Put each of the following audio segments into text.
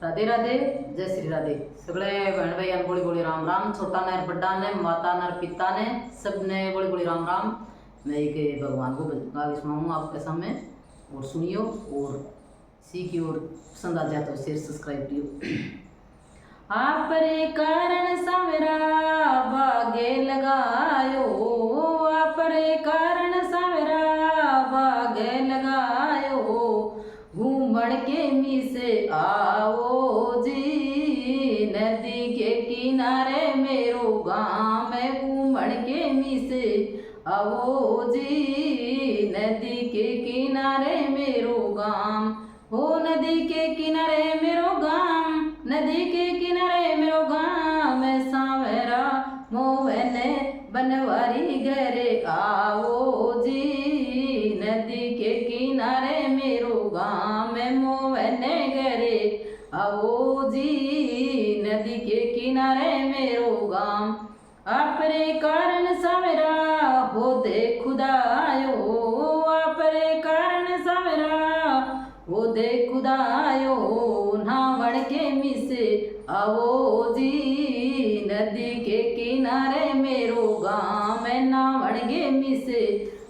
राधे राधे, जय श्री राधे। सगळे बहन भाई बोली बोली राम राम। छोटा नर बड्डा ने, माता नर पिता ने, सब ने बोली बोली राम राम। मैं एक भगवान को गावे सुनाऊंगा आपके सामने, और सुनियो और सीखियो, और पसंद आ जाए तो शेयर सब्सक्राइब करियो। आप रे कारण सावरा बागे लगायो, आप रे कारण सावरा बागे लगायो, घूमड़ के मिसे आओ जी, नदी के किनारे मेरो गाँव में, घूमड़ के मिसे आओ जी, नदी के किनारे मेरो गाँव, हो नदी के किनारे मेरो गाँव, नदी के किनारे मेरो गाँव में, सावरा मोहने बनवारी घरे आओ जी, नदी के किनारे मेरो गाँव में, मोहने घरे आओ जी, नदी के किनारे मेरो गाँव। आपरे कारण सावरा हो दे खुदायो, आपरे कारण सावरा हो दे खुदायो, नावड़ के मिसे आओ जी, नदी के किनारे मेरो गाँव में, नावड़ के मिसे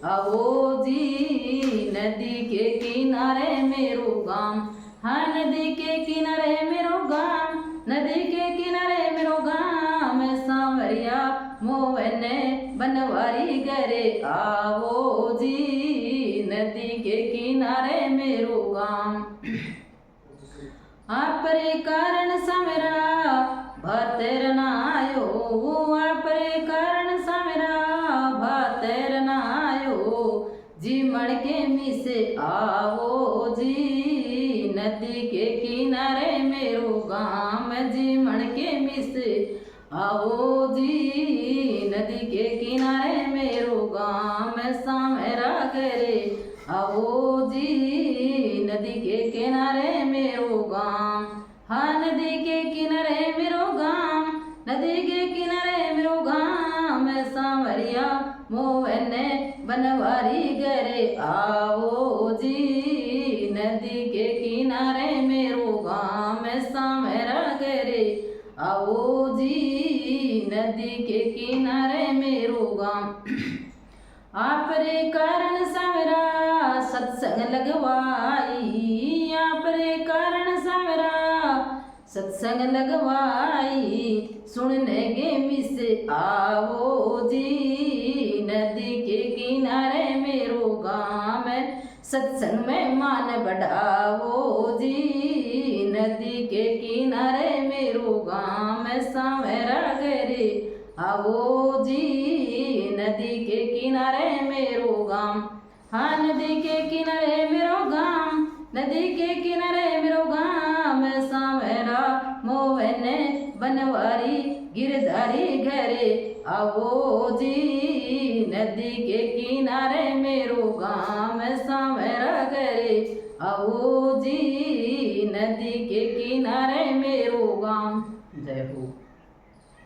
आओ जी, नदी के किनारे मेरो गाँव। हाँ नदी के किनारे मेरो गाँव, नदी के किनारे मेरो गाँव में, सांवरिया मोहने बनवारी घरे आओ जी, नदी के किनारे मेरो गाँव। आपरे कारण सावरा भातेर नायो, आपरे कारण सावरा भातेर नायो, जी मड़ के मिसे आओ जी, नदी के किनारे मेरो गाँव में, जी मड़ के मिसे आओ जी, नदी के किनारे मेरो गाँव में, सावरा घरे आओ जी, नदी के किनारे मेरो गाँव। हाँ नदी के किनारे मेरो गाँव, नदी के किनारे मेरो गाँव में, सांवरिया मोहने बनवारी घरे आओ जी, नदी के किनारे मेरो गाँव में, सांवरा घरे आओ जी, नदी के किनारे मेरो गाँव। आपरे कारण सावरा सत्संग लगवाई, आपरे कारण सावरा सत्संग लगवाई, सुनने गे मिसे आओ जी, नदी के किनारे मेरो गाँव में, सत्संग में मान बढ़ाओ जी, नदी के किनारे मेरो गाँव में, सांवरा घरे आओ जी, नदी के किनारे मेरो गाँव। हाँ नदी के किनारे मेरो गाँव, नदी के किनारे मेरो गाँव में, सांवरा मोहने बनवारी गिरधारी घरे आओ जी, नदी के किनारे मेरो गाँव में, सांवरा घरे आओ जी, नदी के किनारे मेरो गाँव। जय हो।